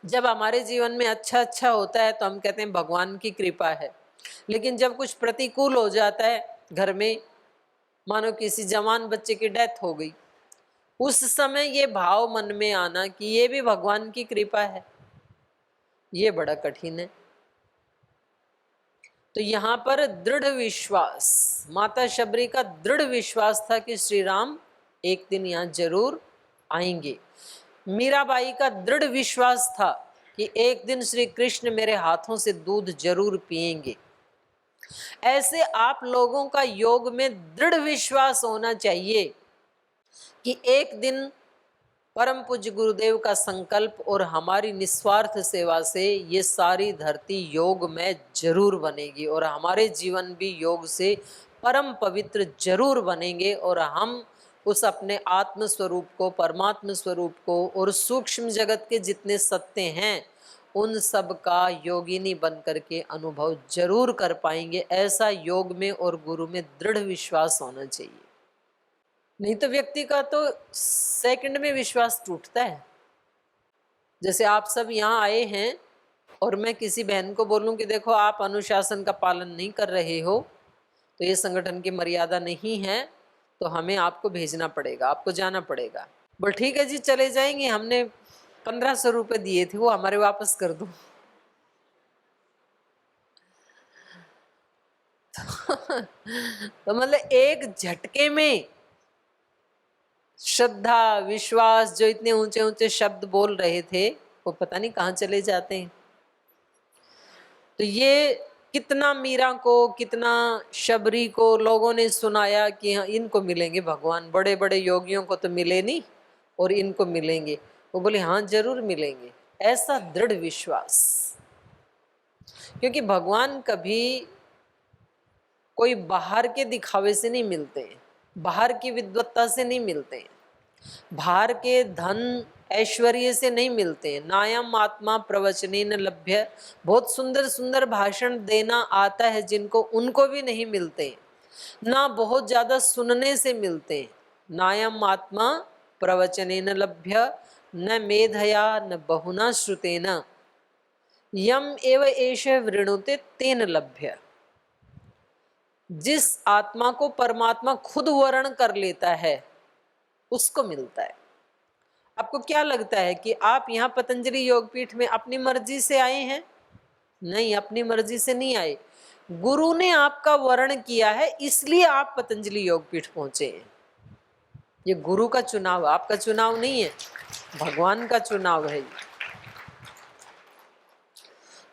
जब हमारे जीवन में अच्छा अच्छा होता है तो हम कहते हैं भगवान की कृपा है, लेकिन जब कुछ प्रतिकूल हो जाता है घर में, मानो किसी जवान बच्चे की डेथ हो गई, उस समय ये भाव मन में आना कि ये भी भगवान की कृपा है, ये बड़ा कठिन है। तो यहाँ पर दृढ़ विश्वास, माता शबरी का दृढ़ विश्वास था कि श्री राम एक दिन यहाँ जरूर आएंगे। मीराबाई का दृढ़ विश्वास था कि एक दिन श्री कृष्ण मेरे हाथों से दूध जरूर पिएंगे। ऐसे आप लोगों का योग में दृढ़ विश्वास होना चाहिए कि एक दिन परम पूज्य गुरुदेव का संकल्प और हमारी निस्वार्थ सेवा से ये सारी धरती योग में जरूर बनेगी और हमारे जीवन भी योग से परम पवित्र जरूर बनेंगे और हम उस अपने आत्म स्वरूप को, परमात्म स्वरूप को और सूक्ष्म जगत के जितने सत्य हैं उन सब का योगिनी बन करके अनुभव जरूर कर पाएंगे। ऐसा योग में और गुरु में दृढ़ विश्वास होना चाहिए। नहीं तो व्यक्ति का तो सेकंड में विश्वास टूटता है। जैसे आप सब यहाँ आए हैं और मैं किसी बहन को बोलूं कि देखो आप अनुशासन का पालन नहीं कर रहे हो तो ये संगठन की मर्यादा नहीं है, तो हमें आपको भेजना पड़ेगा, आपको जाना पड़ेगा। बोल ठीक है जी चले जाएंगे, हमने 1500 रुपये दिए थे वो हमारे वापस कर दो। तो मतलब एक झटके में श्रद्धा विश्वास, जो इतने ऊंचे ऊंचे शब्द बोल रहे थे वो पता नहीं कहाँ चले जाते हैं। तो ये कितना मीरा को, कितना शबरी को लोगों ने सुनाया कि हाँ इनको मिलेंगे भगवान, बड़े बड़े योगियों को तो मिले नहीं और इनको मिलेंगे। वो बोले हाँ जरूर मिलेंगे। ऐसा दृढ़ विश्वास, क्योंकि भगवान कभी कोई बाहर के दिखावे से नहीं मिलते हैं, बाहर की विद्वत्ता से नहीं मिलते हैं, बाहर के धन ऐश्वर्य से नहीं मिलते हैं। नायम आत्मा प्रवचनेन लभ्य, बहुत सुंदर सुंदर भाषण देना आता है जिनको, उनको भी नहीं मिलते हैं। ना बहुत ज्यादा सुनने से मिलते हैं। नायम आत्मा प्रवचनेन लभ्य न मेधया न बहुना श्रुतेन यम एव एष वृणुते तेन लभ्य। जिस आत्मा को परमात्मा खुद वर्ण कर लेता है उसको मिलता है। आपको क्या लगता है कि आप यहाँ पतंजलि योगपीठ में अपनी मर्जी से आए हैं? नहीं, अपनी मर्जी से नहीं आए। गुरु ने आपका वर्ण किया है इसलिए आप पतंजलि योगपीठ पहुंचे हैं। ये गुरु का चुनाव, आपका चुनाव नहीं है, भगवान का चुनाव है।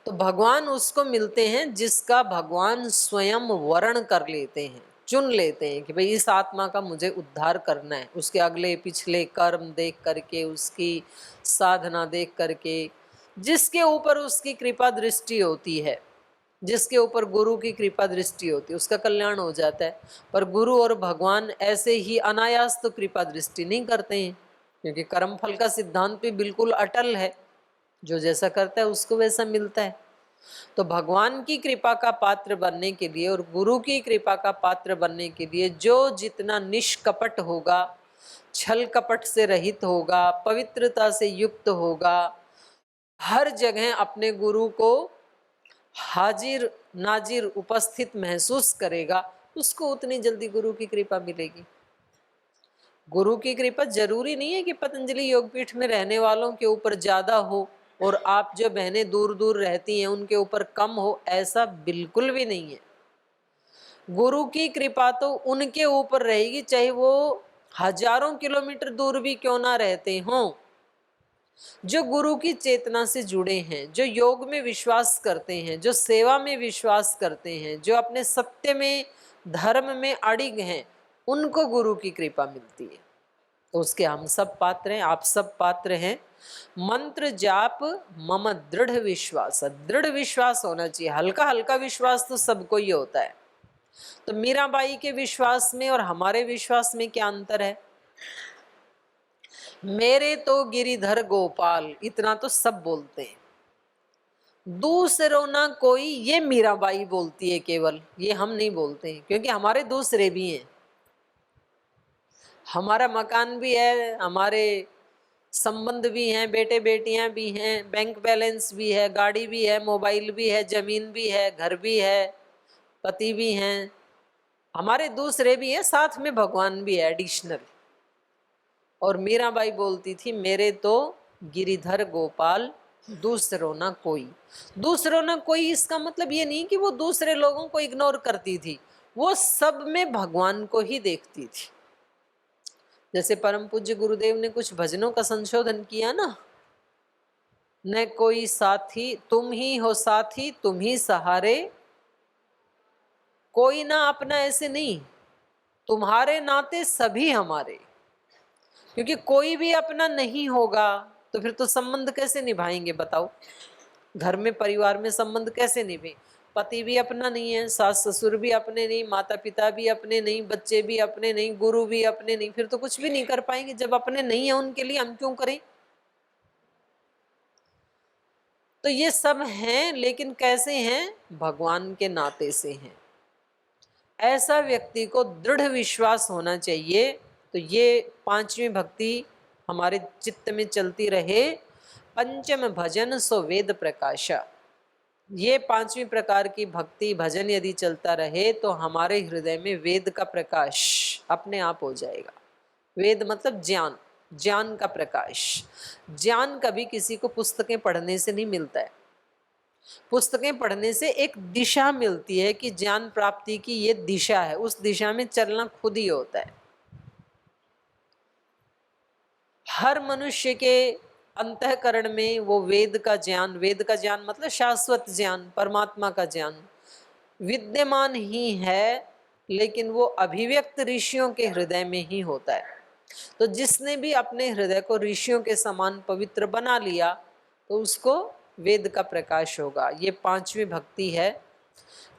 तो भगवान उसको मिलते हैं जिसका भगवान स्वयं वर्ण कर लेते हैं, चुन लेते हैं कि भाई इस आत्मा का मुझे उद्धार करना है। उसके अगले पिछले कर्म देख करके, उसकी साधना देख करके, जिसके ऊपर उसकी कृपा दृष्टि होती है, जिसके ऊपर गुरु की कृपा दृष्टि होती है उसका कल्याण हो जाता है। पर गुरु और भगवान ऐसे ही अनायास तो कृपा दृष्टि नहीं करते हैं, क्योंकि कर्म फल का सिद्धांत भी बिल्कुल अटल है, जो जैसा करता है उसको वैसा मिलता है। तो भगवान की कृपा का पात्र बनने के लिए और गुरु की कृपा का पात्र बनने के लिए जो जितना निष्कपट होगा, छल कपट से रहित होगा, पवित्रता से युक्त होगा, हर जगह अपने गुरु को हाजिर नाजिर उपस्थित महसूस करेगा, उसको उतनी जल्दी गुरु की कृपा मिलेगी। गुरु की कृपा जरूरी नहीं है कि पतंजलि योगपीठ में रहने वालों के ऊपर ज्यादा हो और आप जो बहनें दूर दूर रहती हैं उनके ऊपर कम हो, ऐसा बिल्कुल भी नहीं है। गुरु की कृपा तो उनके ऊपर रहेगी चाहे वो हजारों किलोमीटर दूर भी क्यों ना रहते हों। जो गुरु की चेतना से जुड़े हैं, जो योग में विश्वास करते हैं, जो सेवा में विश्वास करते हैं, जो अपने सत्य में, धर्म में अड़िग हैं, उनको गुरु की कृपा मिलती है। तो उसके हम सब पात्र हैं, आप सब पात्र हैं। मंत्र जाप मम दृढ़ विश्वास, दृढ़ विश्वास होना चाहिए। हल्का हल्का विश्वास तो सबको ही होता है। तो मीराबाई के विश्वास में और हमारे विश्वास में क्या अंतर है? मेरे तो गिरिधर गोपाल, इतना तो सब बोलते हैं, दूसरों ना कोई, ये मीराबाई बोलती है केवल, ये हम नहीं बोलते हैं, क्योंकि हमारे दूसरे भी हैं। हमारा मकान भी है, हमारे संबंध भी हैं, बेटे बेटियां भी हैं, बैंक बैलेंस भी है, गाड़ी भी है, मोबाइल भी है, जमीन भी है, घर भी है, पति भी हैं, हमारे दूसरे भी हैं, साथ में भगवान भी है एडिशनल। और मीराबाई बोलती थी, मेरे तो गिरिधर गोपाल दूसरों ना कोई। दूसरों ना कोई इसका मतलब ये नहीं कि वो दूसरे लोगों को इग्नोर करती थी, वो सब में भगवान को ही देखती थी। जैसे परम पूज्य गुरुदेव ने कुछ भजनों का संशोधन किया ना, न कोई साथी तुम ही हो, साथी तुम ही सहारे, कोई ना अपना ऐसे नहीं, तुम्हारे नाते सभी हमारे। क्योंकि कोई भी अपना नहीं होगा तो फिर तो संबंध कैसे निभाएंगे बताओ। घर में परिवार में संबंध कैसे निभे। पति भी अपना नहीं है, सास ससुर भी अपने नहीं, माता पिता भी अपने नहीं, बच्चे भी अपने नहीं, गुरु भी अपने नहीं, फिर तो कुछ भी नहीं कर पाएंगे। जब अपने नहीं है उनके लिए हम क्यों करें। तो ये सब हैं, लेकिन कैसे हैं, भगवान के नाते से हैं। ऐसा व्यक्ति को दृढ़ विश्वास होना चाहिए। तो ये पांचवी भक्ति हमारे चित्त में चलती रहे। पंचम भजन सो वेद प्रकाशा, ये पांचवी प्रकार की भक्ति भजन यदि चलता रहे तो हमारे हृदय में वेद का प्रकाश अपने आप हो जाएगा। वेद मतलब ज्ञान, ज्ञान का प्रकाश। ज्ञान कभी किसी को पुस्तकें पढ़ने से नहीं मिलता है। पुस्तकें पढ़ने से एक दिशा मिलती है कि ज्ञान प्राप्ति की ये दिशा है, उस दिशा में चलना खुद ही होता है। हर मनुष्य के अंतःकरण में वो वेद का ज्ञान, वेद का ज्ञान मतलब शाश्वत ज्ञान, परमात्मा का ज्ञान विद्यमान ही है, लेकिन वो अभिव्यक्त ऋषियों के हृदय में ही होता है। तो जिसने भी अपने हृदय को ऋषियों के समान पवित्र बना लिया तो उसको वेद का प्रकाश होगा। ये पांचवी भक्ति है।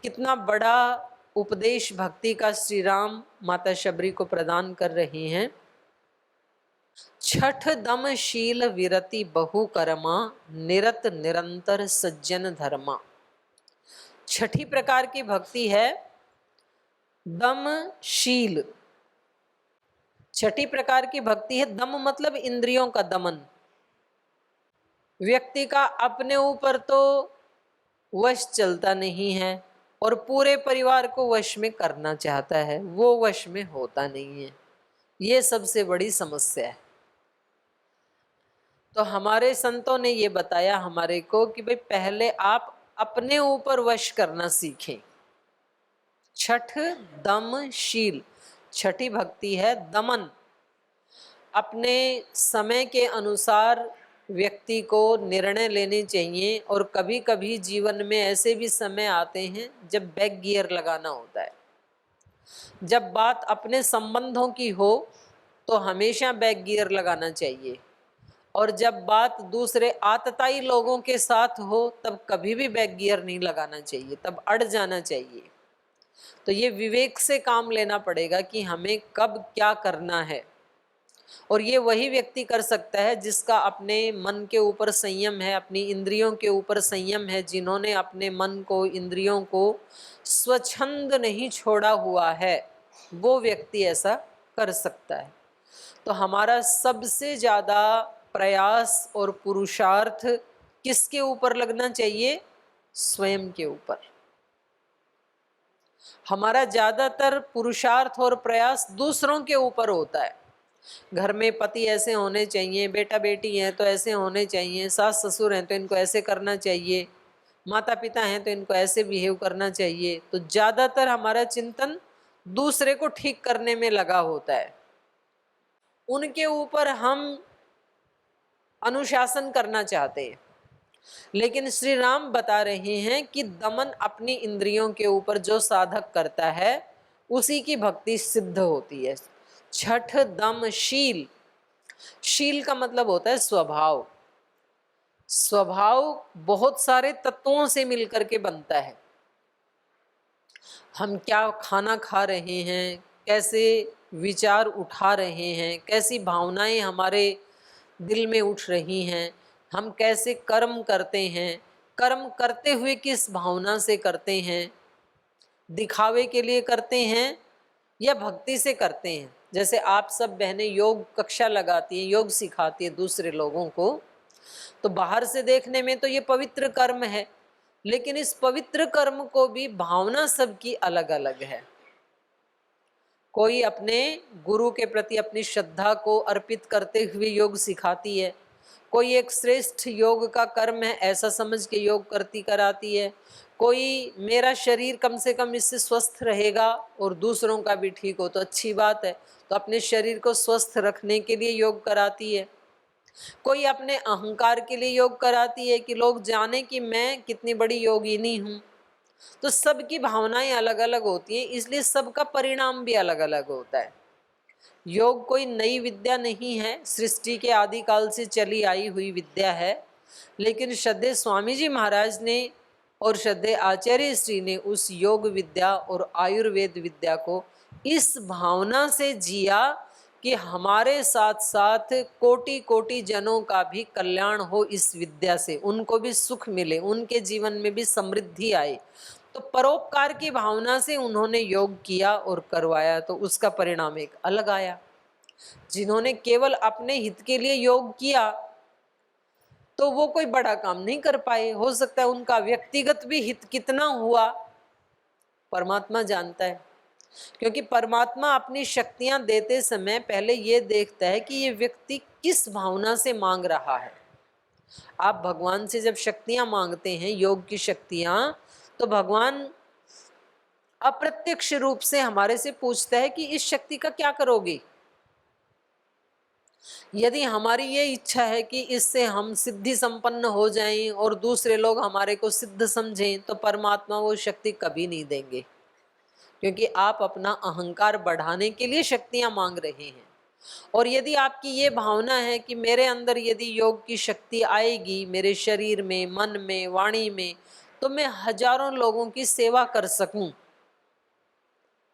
कितना बड़ा उपदेश भक्ति का श्री राम माता शबरी को प्रदान कर रहे हैं। छठ दम शील विरति बहु कर्मा, निरत निरंतर सज्जन धर्मा। छठी प्रकार की भक्ति है दम शील। छठी प्रकार की भक्ति है, दम मतलब इंद्रियों का दमन। व्यक्ति का अपने ऊपर तो वश चलता नहीं है और पूरे परिवार को वश में करना चाहता है, वो वश में होता नहीं है। ये सबसे बड़ी समस्या है। तो हमारे संतों ने ये बताया हमारे को कि भाई पहले आप अपने ऊपर वश करना सीखें। छठ दम शील, छठी भक्ति है दमन। अपने समय के अनुसार व्यक्ति को निर्णय लेने चाहिए। और कभी कभी जीवन में ऐसे भी समय आते हैं जब बैक गियर लगाना होता है। जब बात अपने संबंधों की हो तो हमेशा बैक गियर लगाना चाहिए, और जब बात दूसरे आतताई लोगों के साथ हो तब कभी भी बैक गियर नहीं लगाना चाहिए, तब अड़ जाना चाहिए। तो ये विवेक से काम लेना पड़ेगा कि हमें कब क्या करना है। और ये वही व्यक्ति कर सकता है जिसका अपने मन के ऊपर संयम है, अपनी इंद्रियों के ऊपर संयम है, जिन्होंने अपने मन को, इंद्रियों को स्वच्छंद नहीं छोड़ा हुआ है, वो व्यक्ति ऐसा कर सकता है। तो हमारा सबसे ज़्यादा प्रयास और पुरुषार्थ किसके ऊपर लगना चाहिए? स्वयं के ऊपर। हमारा ज़्यादातर पुरुषार्थ और प्रयास दूसरों के ऊपर होता है। घर में पति ऐसे होने चाहिए, बेटा बेटी हैं तो ऐसे होने चाहिए, सास ससुर हैं तो इनको ऐसे करना चाहिए, माता पिता हैं तो इनको ऐसे बिहेव करना चाहिए। तो ज़्यादातर हमारा चिंतन दूसरे को ठीक करने में लगा होता है, उनके ऊपर हम अनुशासन करना चाहते हैं। लेकिन श्री राम बता रहे हैं कि दमन अपनी इंद्रियों के ऊपर जो साधक करता है उसी की भक्ति सिद्ध होती है। छठ दम शील, शील का मतलब होता है स्वभाव। स्वभाव बहुत सारे तत्वों से मिलकर के बनता है। हम क्या खाना खा रहे हैं, कैसे विचार उठा रहे हैं, कैसी भावनाएं हमारे दिल में उठ रही हैं, हम कैसे कर्म करते हैं, कर्म करते हुए किस भावना से करते हैं, दिखावे के लिए करते हैं या भक्ति से करते हैं। जैसे आप सब बहनें योग कक्षा लगाती हैं, योग सिखाती है दूसरे लोगों को, तो बाहर से देखने में तो ये पवित्र कर्म है, लेकिन इस पवित्र कर्म को भी भावना सबकी अलग अलग है। कोई अपने गुरु के प्रति अपनी श्रद्धा को अर्पित करते हुए योग सिखाती है, कोई एक श्रेष्ठ योग का कर्म है ऐसा समझ के योग करती कराती है, कोई मेरा शरीर कम से कम इससे स्वस्थ रहेगा और दूसरों का भी ठीक हो तो अच्छी बात है, तो अपने शरीर को स्वस्थ रखने के लिए योग कराती है, कोई अपने अहंकार के लिए योग कराती है कि लोग जाने कि मैं कितनी बड़ी योगिनी हूँ। तो सबकी भावनाएं अलग अलग होती हैं, इसलिए सबका परिणाम भी अलग अलग होता है। योग कोई नई विद्या नहीं है, सृष्टि के आदिकाल से चली आई हुई विद्या है, लेकिन श्रद्धेय स्वामी जी महाराज ने और श्रद्धेय आचार्य श्री ने उस योग विद्या और आयुर्वेद विद्या को इस भावना से जिया कि हमारे साथ साथ कोटि कोटि जनों का भी कल्याण हो इस विद्या से, उनको भी सुख मिले, उनके जीवन में भी समृद्धि आए। तो परोपकार की भावना से उन्होंने योग किया और करवाया, तो उसका परिणाम एक अलग आया। जिन्होंने केवल अपने हित के लिए योग किया तो वो कोई बड़ा काम नहीं कर पाए, हो सकता है उनका व्यक्तिगत भी हित कितना हुआ परमात्मा जानता है, क्योंकि परमात्मा अपनी शक्तियां देते समय पहले ये देखता है कि ये व्यक्ति किस भावना से मांग रहा है। आप भगवान से जब शक्तियां मांगते हैं, योग की शक्तियां, तो भगवान अप्रत्यक्ष रूप से हमारे से पूछता है कि इस शक्ति का क्या करोगे। यदि हमारी ये इच्छा है कि इससे हम सिद्धि संपन्न हो जाएं और दूसरे लोग हमारे को सिद्ध समझें, तो परमात्मा वो शक्ति कभी नहीं देंगे, क्योंकि आप अपना अहंकार बढ़ाने के लिए शक्तियां मांग रहे हैं। और यदि आपकी ये भावना है कि मेरे अंदर यदि योग की शक्ति आएगी, मेरे शरीर में, मन में, वाणी में, तो मैं हजारों लोगों की सेवा कर सकूं,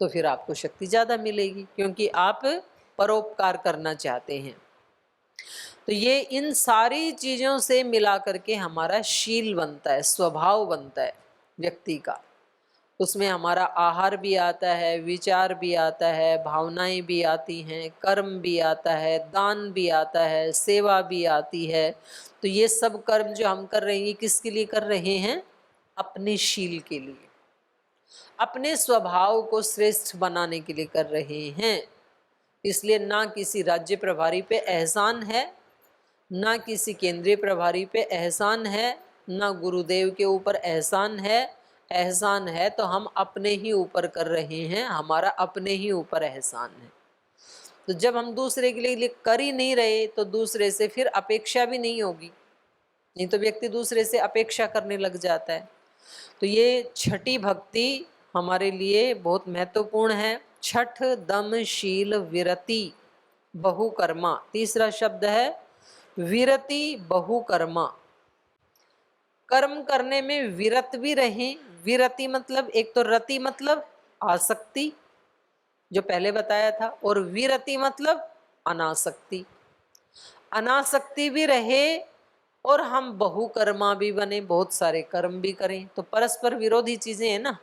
तो फिर आपको शक्ति ज्यादा मिलेगी, क्योंकि आप परोपकार करना चाहते हैं। तो ये इन सारी चीजों से मिला करके हमारा शील बनता है, स्वभाव बनता है व्यक्ति का। उसमें हमारा आहार भी आता है, विचार भी आता है, भावनाएं भी आती हैं, कर्म भी आता है, दान भी आता है, सेवा भी आती है। तो ये सब कर्म जो हम कर रहे हैं, किसके लिए कर रहे हैं? अपने शील के लिए, अपने स्वभाव को श्रेष्ठ बनाने के लिए कर रहे हैं। इसलिए ना किसी राज्य प्रभारी पे एहसान है, ना किसी केंद्रीय प्रभारी पे एहसान है, ना गुरुदेव के ऊपर एहसान है। एहसान है तो हम अपने ही ऊपर कर रहे हैं, हमारा अपने ही ऊपर एहसान है। तो जब हम दूसरे के लिए कर ही नहीं रहे, तो दूसरे से फिर अपेक्षा भी नहीं होगी, नहीं तो व्यक्ति दूसरे से अपेक्षा करने लग जाता है। तो ये छठी भक्ति हमारे लिए बहुत महत्वपूर्ण है। छठ, दम, शील, विरति, बहुकर्मा। तीसरा शब्द है विरति, बहुकर्मा। कर्म करने में विरत भी रहें। विरति मतलब, एक तो रति मतलब आसक्ति जो पहले बताया था, और विरति मतलब अनासक्ति। अनासक्ति भी रहे और हम बहुकर्मा भी बने, बहुत सारे कर्म भी करें। तो परस्पर विरोधी चीजें हैं ना।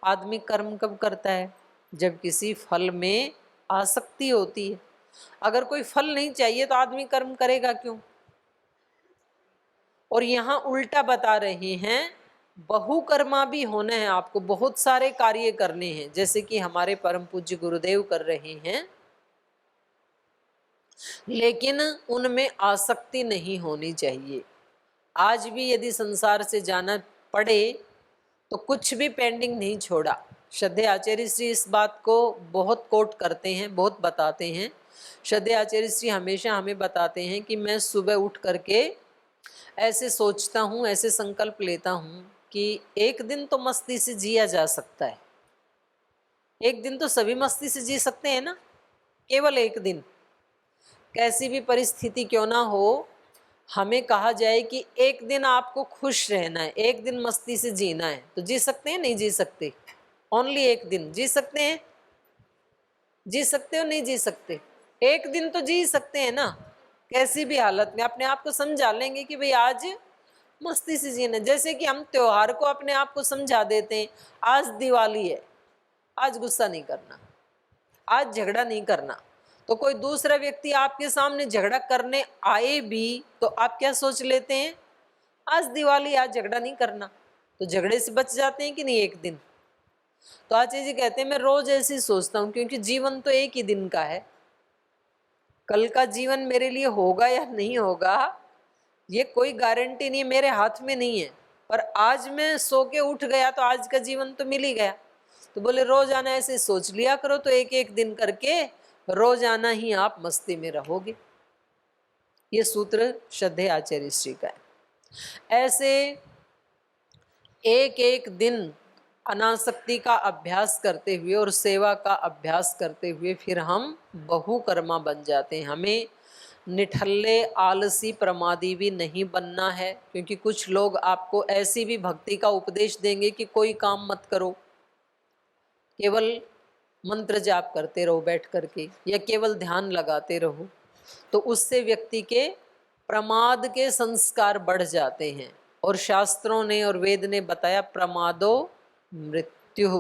आदमी कर्म कब करता है? जब किसी फल में आसक्ति होती है। अगर कोई फल नहीं चाहिए तो आदमी कर्म करेगा क्यों? और यहाँ उल्टा बता रहे हैं, बहुकर्मा भी होना है आपको, बहुत सारे कार्य करने हैं, जैसे कि हमारे परम पूज्य गुरुदेव कर रहे हैं, लेकिन उनमें आसक्ति नहीं होनी चाहिए। आज भी यदि संसार से जाना पड़े तो कुछ भी पेंडिंग नहीं छोड़ा। श्रद्धेय आचार्य श्री इस बात को बहुत कोट करते हैं, बहुत बताते हैं। श्रद्धेय आचार्य श्री हमेशा हमें बताते हैं कि मैं सुबह उठ करके ऐसे सोचता हूँ, ऐसे संकल्प लेता हूँ कि एक दिन तो मस्ती से जिया जा सकता है। एक दिन तो सभी मस्ती से जी सकते हैं ना, केवल एक दिन। कैसी भी परिस्थिति क्यों ना हो, हमें कहा जाए कि एक दिन आपको खुश रहना है, एक दिन मस्ती से जीना है, तो जी सकते हैं? नहीं जी सकते? ओनली एक दिन जी सकते हैं? जी सकते हो? नहीं जी सकते? एक दिन तो जी सकते हैं ना। कैसी भी हालत में अपने आप को समझा लेंगे कि भाई आज मस्ती से जीना। जैसे कि हम त्योहार को अपने आप को समझा देते हैं, आज दिवाली है, आज गुस्सा नहीं करना, आज झगड़ा नहीं करना। तो कोई दूसरा व्यक्ति आपके सामने झगड़ा करने आए भी तो आप क्या सोच लेते हैं, आज दिवाली, आज झगड़ा नहीं करना, तो झगड़े से बच जाते हैं कि नहीं एक दिन। तो आचार्य जी कहते हैं मैं रोज ऐसे ही सोचता हूँ, क्योंकि जीवन तो एक ही दिन का है। कल का जीवन मेरे लिए होगा या नहीं होगा ये कोई गारंटी नहीं, मेरे हाथ में नहीं है। पर आज मैं सो के उठ गया तो आज का जीवन तो मिल ही गया। तो बोले रोजाना ऐसे सोच लिया करो, तो एक एक दिन करके रोजाना ही आप मस्ती में रहोगे। ये सूत्र श्रद्धेय आचार्य श्री का है। ऐसे एक एक दिन अनासक्ति का अभ्यास करते हुए और सेवा का अभ्यास करते हुए फिर हम बहुकर्मा बन जाते हैं। हमें निठल्ले, आलसी, प्रमादी भी नहीं बनना है, क्योंकि कुछ लोग आपको ऐसी भी भक्ति का उपदेश देंगे कि कोई काम मत करो, केवल मंत्र जाप करते रहो बैठ करके, या केवल ध्यान लगाते रहो। तो उससे व्यक्ति के प्रमाद के संस्कार बढ़ जाते हैं। और शास्त्रों ने और वेद ने बताया प्रमादो मृत्यु,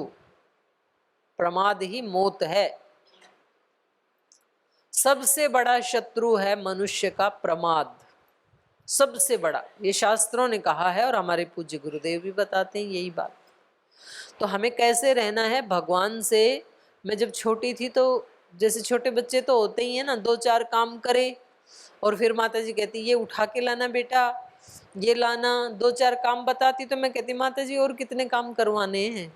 प्रमाद ही मौत है। सबसे बड़ा शत्रु है मनुष्य का प्रमाद, सबसे बड़ा। ये शास्त्रों ने कहा है और हमारे पूज्य गुरुदेव भी बताते हैं यही बात। तो हमें कैसे रहना है भगवान से। मैं जब छोटी थी तो जैसे छोटे बच्चे तो होते ही है ना, दो चार काम करे और फिर माता जी कहती ये उठा के लाना बेटा, ये लाना, दो चार काम बताती तो मैं कहती माता जी और कितने काम करवाने हैं,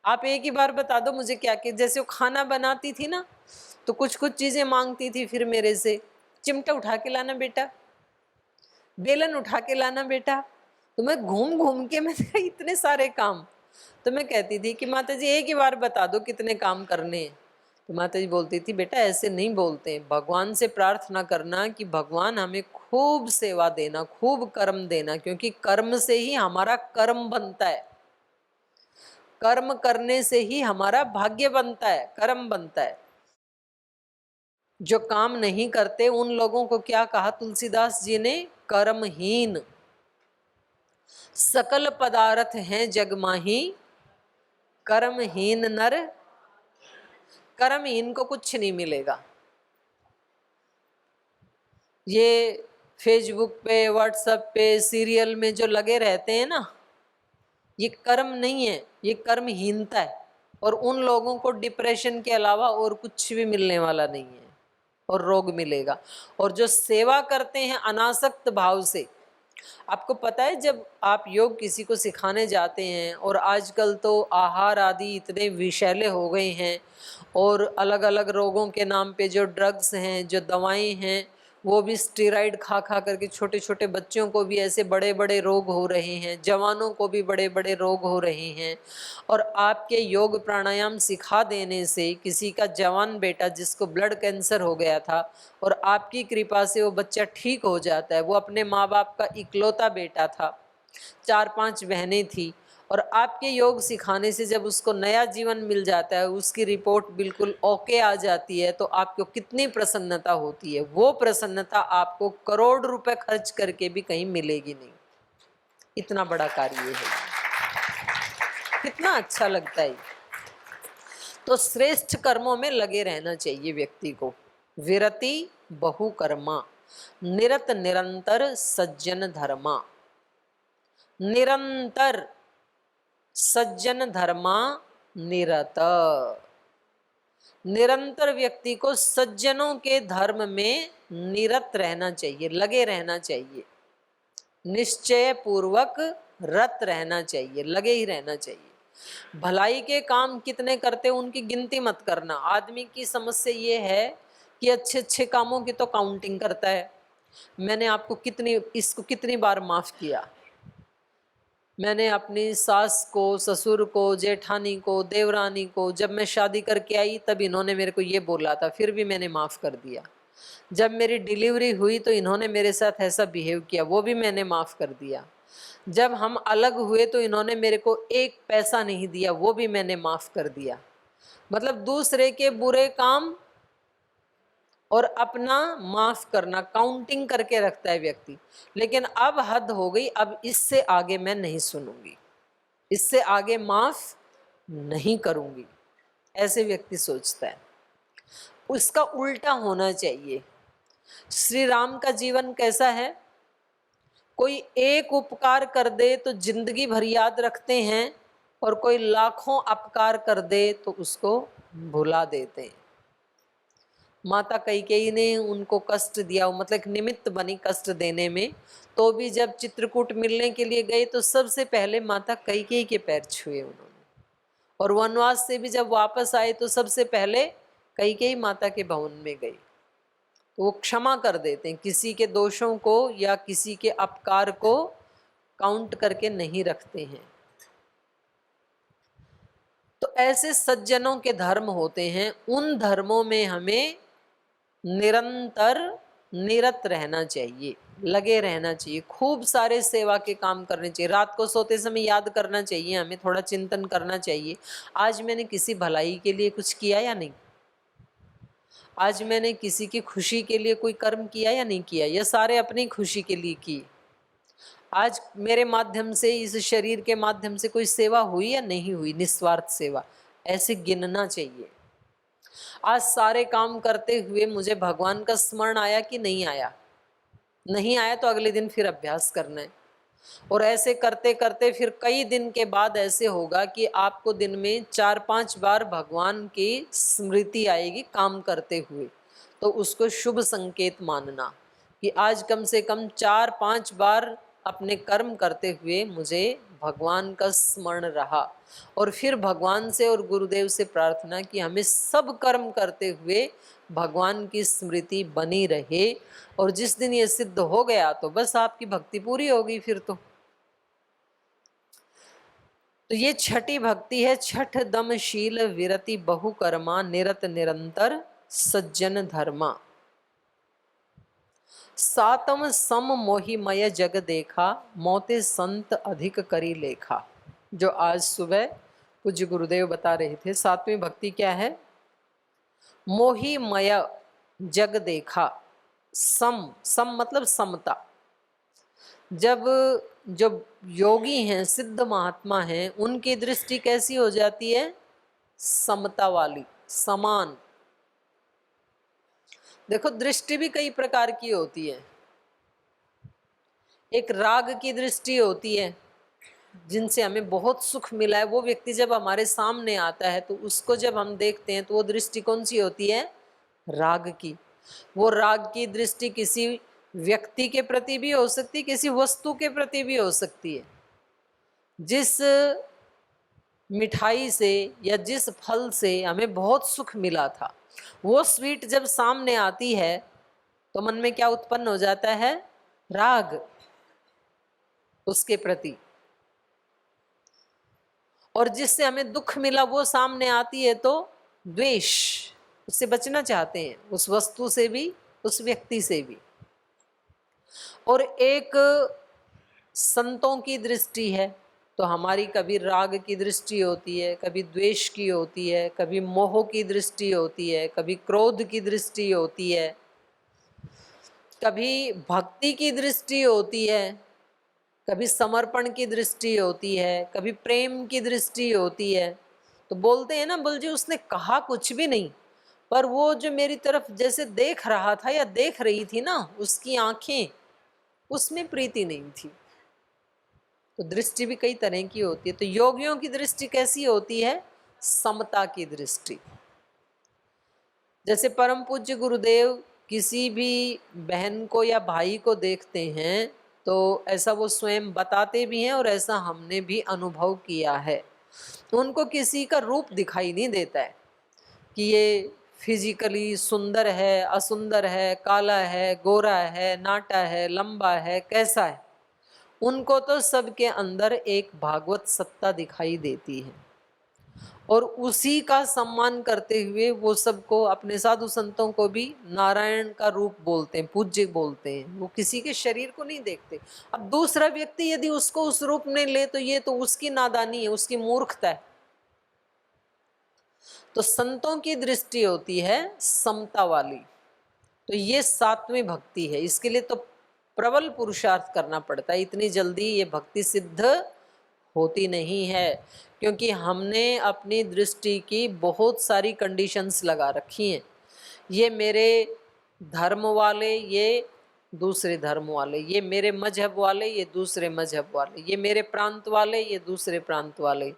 आप एक ही बार बता दो मुझे क्या क्या। जैसे वो खाना बनाती थी ना तो कुछ कुछ चीजें मांगती थी फिर मेरे से, चिमटा उठा के लाना बेटा, बेलन उठा के लाना बेटा। तो मैं घूम घूम के मैं इतने सारे काम, तो मैं कहती थी कि माता जी एक ही बार बता दो कितने काम करने हैं। तो माता जी बोलती थी बेटा ऐसे नहीं बोलते हैं, भगवान से प्रार्थना करना कि भगवान हमें खूब सेवा देना, खूब कर्म देना, क्योंकि कर्म से ही हमारा कर्म बनता है, कर्म करने से ही हमारा भाग्य बनता है, कर्म बनता है। जो काम नहीं करते उन लोगों को क्या कहा तुलसीदास जी ने, कर्महीन। सकल पदार्थ हैं जग माही, कर्महीन नर, कर्महीन को कुछ नहीं मिलेगा। ये फेसबुक पे, व्हाट्सएप पे, सीरियल में जो लगे रहते हैं ना, ये कर्म नहीं है, ये कर्महीनता है। और उन लोगों को डिप्रेशन के अलावा और कुछ भी मिलने वाला नहीं है, और रोग मिलेगा। और जो सेवा करते हैं अनासक्त भाव से, आपको पता है जब आप योग किसी को सिखाने जाते हैं, और आजकल तो आहार आदि इतने विषैले हो गए हैं, और अलग अलग रोगों के नाम पे जो ड्रग्स हैं, जो दवाएं हैं, वो भी स्टेरॉइड खा खा करके छोटे छोटे बच्चों को भी ऐसे बड़े बड़े रोग हो रहे हैं, जवानों को भी बड़े बड़े रोग हो रहे हैं। और आपके योग प्राणायाम सिखा देने से किसी का जवान बेटा जिसको ब्लड कैंसर हो गया था, और आपकी कृपा से वो बच्चा ठीक हो जाता है। वो अपने माँ बाप का इकलौता बेटा था, 4-5 बहनें थी, और आपके योग सिखाने से जब उसको नया जीवन मिल जाता है, उसकी रिपोर्ट बिल्कुल ओके आ जाती है, तो आपको कितनी प्रसन्नता होती है। वो प्रसन्नता आपको करोड़ रुपए खर्च करके भी कहीं मिलेगी नहीं। इतना बड़ा कार्य है, कितना अच्छा लगता है। तो श्रेष्ठ कर्मों में लगे रहना चाहिए व्यक्ति को। विरति बहुकर्मा, निरत निरंतर सज्जन धर्मा। निरंतर सज्जन धर्मा निरत, निरंतर व्यक्ति को सज्जनों के धर्म में निरत रहना चाहिए, लगे रहना चाहिए, निश्चय पूर्वक रत रहना चाहिए, लगे ही रहना चाहिए। भलाई के काम कितने करते उनकी गिनती मत करना। आदमी की समस्या ये है कि अच्छे अच्छे कामों की तो काउंटिंग करता है। मैंने आपको इसको कितनी बार माफ किया। मैंने अपनी सास को, ससुर को, जेठानी को, देवरानी को, जब मैं शादी करके आई तब इन्होंने मेरे को ये बोला था, फिर भी मैंने माफ़ कर दिया। जब मेरी डिलीवरी हुई तो इन्होंने मेरे साथ ऐसा बिहेव किया, वो भी मैंने माफ़ कर दिया। जब हम अलग हुए तो इन्होंने मेरे को एक पैसा नहीं दिया, वो भी मैंने माफ़ कर दिया। मतलब दूसरे के बुरे काम और अपना माफ करना, काउंटिंग करके रखता है व्यक्ति। लेकिन अब हद हो गई, अब इससे आगे मैं नहीं सुनूंगी, इससे आगे माफ नहीं करूंगी, ऐसे व्यक्ति सोचता है। उसका उल्टा होना चाहिए। श्री राम का जीवन कैसा है? कोई एक उपकार कर दे तो जिंदगी भर याद रखते हैं, और कोई लाखों अपकार कर दे तो उसको भुला देते हैं। माता कैकेयी ने उनको कष्ट दिया, मतलब एक निमित्त बनी कष्ट देने में, तो भी जब चित्रकूट मिलने के लिए गए तो सबसे पहले माता कैकेयी के पैर छुए उन्होंने, और वनवास से भी जब वापस आए तो सबसे पहले कैकेयी माता के भवन में गए। तो वो क्षमा कर देते हैं, किसी के दोषों को या किसी के अपकार को काउंट करके नहीं रखते हैं। तो ऐसे सज्जनों के धर्म होते हैं, उन धर्मों में हमें निरंतर निरत रहना चाहिए, लगे रहना चाहिए, खूब सारे सेवा के काम करने चाहिए। रात को सोते समय याद करना चाहिए, हमें थोड़ा चिंतन करना चाहिए, आज मैंने किसी भलाई के लिए कुछ किया या नहीं, आज मैंने किसी की खुशी के लिए कोई कर्म किया या नहीं किया, या सारे अपनी खुशी के लिए किए। आज मेरे माध्यम से, इस शरीर के माध्यम से कोई सेवा हुई या नहीं हुई, निस्वार्थ सेवा, ऐसे गिनना चाहिए। आज सारे काम करते हुए मुझे भगवान का स्मरण आया कि नहीं आया, नहीं आया तो अगले दिन फिर अभ्यास करना है। और ऐसे करते करते फिर कई दिन के बाद ऐसे होगा कि आपको दिन में 4-5 बार भगवान की स्मृति आएगी काम करते हुए, तो उसको शुभ संकेत मानना कि आज कम से कम 4-5 बार अपने कर्म करते हुए मुझे भगवान का स्मरण रहा। और फिर भगवान से और गुरुदेव से प्रार्थना कि हमें सब कर्म करते हुए भगवान की स्मृति बनी रहे, और जिस दिन ये सिद्ध हो गया तो बस आपकी भक्ति पूरी होगी फिर तो ये छठी भक्ति है, छठ दमशील विरति बहुकर्मा निरत निरंतर सज्जन धर्मा। सातम सम मोहिमय जग देखा मोते संत अधिक करी लेखा। जो आज सुबह पूज्य गुरुदेव बता रहे थे, सातवीं भक्ति क्या है? मोहिमय जग देखा। सम, सम मतलब समता। जब जो योगी हैं, सिद्ध महात्मा हैं, उनकी दृष्टि कैसी हो जाती है? समता वाली, समान। देखो दृष्टि भी कई प्रकार की होती है। एक राग की दृष्टि होती है, जिनसे हमें बहुत सुख मिला है, वो व्यक्ति जब हमारे सामने आता है तो उसको जब हम देखते हैं तो वो दृष्टि कौन सी होती है? राग की। वो राग की दृष्टि किसी व्यक्ति के प्रति भी हो सकती है, किसी वस्तु के प्रति भी हो सकती है। जिस मिठाई से या जिस फल से हमें बहुत सुख मिला था, वो स्वीट जब सामने आती है तो मन में क्या उत्पन्न हो जाता है? राग उसके प्रति। और जिससे हमें दुख मिला वो सामने आती है तो द्वेष, उससे बचना चाहते हैं, उस वस्तु से भी, उस व्यक्ति से भी। और एक संतों की दृष्टि है तो हमारी कभी राग की दृष्टि होती है, कभी द्वेष की होती है, कभी मोह की दृष्टि होती है, कभी क्रोध की दृष्टि होती है, कभी भक्ति की दृष्टि होती है, कभी समर्पण की दृष्टि होती है, कभी प्रेम की दृष्टि होती है। तो बोलते हैं ना, बोल जी उसने कहा कुछ भी नहीं, पर वो जो मेरी तरफ जैसे देख रहा था या देख रही थी ना, उसकी आंखें, उसमें प्रीति नहीं थी। तो दृष्टि भी कई तरह की होती है। तो योगियों की दृष्टि कैसी होती है? समता की दृष्टि। जैसे परम पूज्य गुरुदेव किसी भी बहन को या भाई को देखते हैं तो ऐसा वो स्वयं बताते भी हैं, और ऐसा हमने भी अनुभव किया है। तो उनको किसी का रूप दिखाई नहीं देता है कि ये फिजिकली सुंदर है, असुंदर है, काला है, गोरा है, नाटा है, लंबा है, कैसा है। उनको तो सबके अंदर एक भागवत सत्ता दिखाई देती है, और उसी का सम्मान करते हुए वो सबको, अपने साधु संतों को भी नारायण का रूप बोलते हैं, पूज्य बोलते हैं। वो किसी के शरीर को नहीं देखते। अब दूसरा व्यक्ति यदि उसको उस रूप में ले तो ये तो उसकी नादानी है, उसकी मूर्खता है। तो संतों की दृष्टि होती है समता वाली। तो ये सातवीं भक्ति है। इसके लिए तो प्रबल पुरुषार्थ करना पड़ता है, इतनी जल्दी ये भक्ति सिद्ध होती नहीं है, क्योंकि हमने अपनी दृष्टि की बहुत सारी कंडीशंस लगा रखी हैं। ये मेरे धर्म वाले, ये दूसरे धर्म वाले, ये मेरे मजहब वाले, ये दूसरे मजहब वाले, ये मेरे प्रांत वाले, ये दूसरे प्रांत वाले,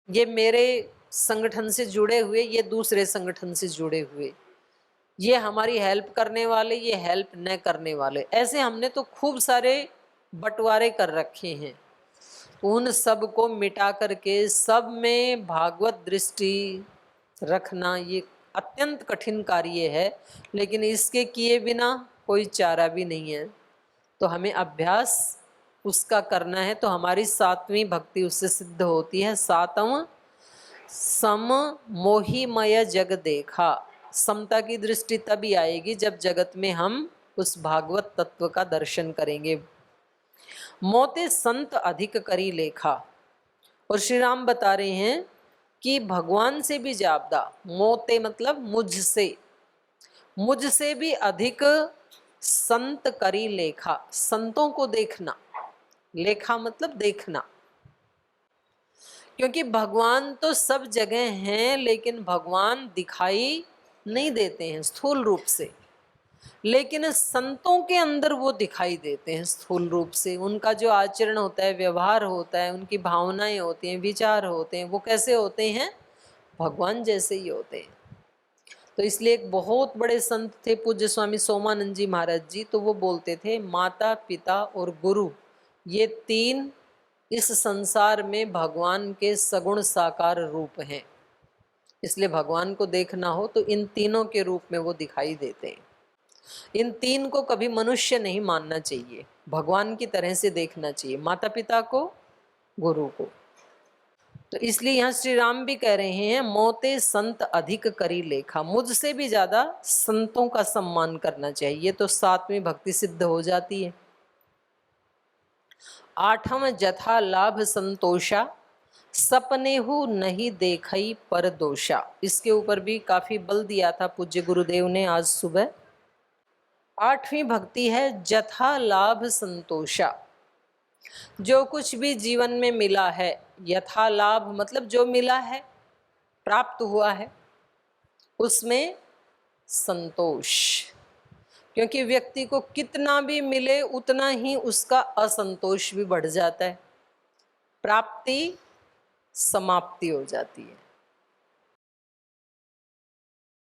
ये मेरे संगठन से जुड़े हुए, ये दूसरे संगठन से जुड़े हुए, ये हमारी हेल्प करने वाले, ये हेल्प न करने वाले। ऐसे हमने तो खूब सारे बंटवारे कर रखे हैं। उन सब को मिटा करके सब में भागवत दृष्टि रखना ये अत्यंत कठिन कार्य है, लेकिन इसके किए बिना कोई चारा भी नहीं है। तो हमें अभ्यास उसका करना है, तो हमारी सातवीं भक्ति उससे सिद्ध होती है। सातवां सम मोहिमय जग देखा। समता की दृष्टि तभी आएगी जब जगत में हम उस भागवत तत्व का दर्शन करेंगे। मोते संत अधिक करी लेखा। और श्री राम बता रहे हैं कि भगवान से भी ज्यादा, मोते मतलब मुझसे भी अधिक संत करी लेखा। संतों को देखना, लेखा मतलब देखना, क्योंकि भगवान तो सब जगह हैं, लेकिन भगवान दिखाई नहीं देते हैं स्थूल रूप से, लेकिन संतों के अंदर वो दिखाई देते हैं स्थूल रूप से। उनका जो आचरण होता है, व्यवहार होता है, उनकी भावनाएं होती हैं, विचार होते हैं, वो कैसे होते हैं? भगवान जैसे ही होते हैं। तो इसलिए एक बहुत बड़े संत थे पूज्य स्वामी सोमानंद जी महाराज जी, तो वो बोलते थे माता पिता और गुरु ये तीन इस संसार में भगवान के सगुण साकार रूप हैं। इसलिए भगवान को देखना हो तो इन तीनों के रूप में वो दिखाई देते हैं। इन तीन को कभी मनुष्य नहीं मानना चाहिए, भगवान की तरह से देखना चाहिए, माता पिता को, गुरु को। तो इसलिए यहाँ श्री राम भी कह रहे हैं मोते संत अधिक करी लेखा। मुझसे भी ज्यादा संतों का सम्मान करना चाहिए, तो सातवीं भक्ति सिद्ध हो जाती है। आठम जथा लाभ संतोषा, सपनेहु नहीं देखई पर दोषा। इसके ऊपर भी काफी बल दिया था पूज्य गुरुदेव ने आज सुबह। आठवीं भक्ति है जथा लाभ संतोषा। जो कुछ भी जीवन में मिला है, यथा लाभ मतलब जो मिला है, प्राप्त हुआ है, उसमें संतोष। क्योंकि व्यक्ति को कितना भी मिले उतना ही उसका असंतोष भी बढ़ जाता है, प्राप्ति समाप्ति हो जाती है।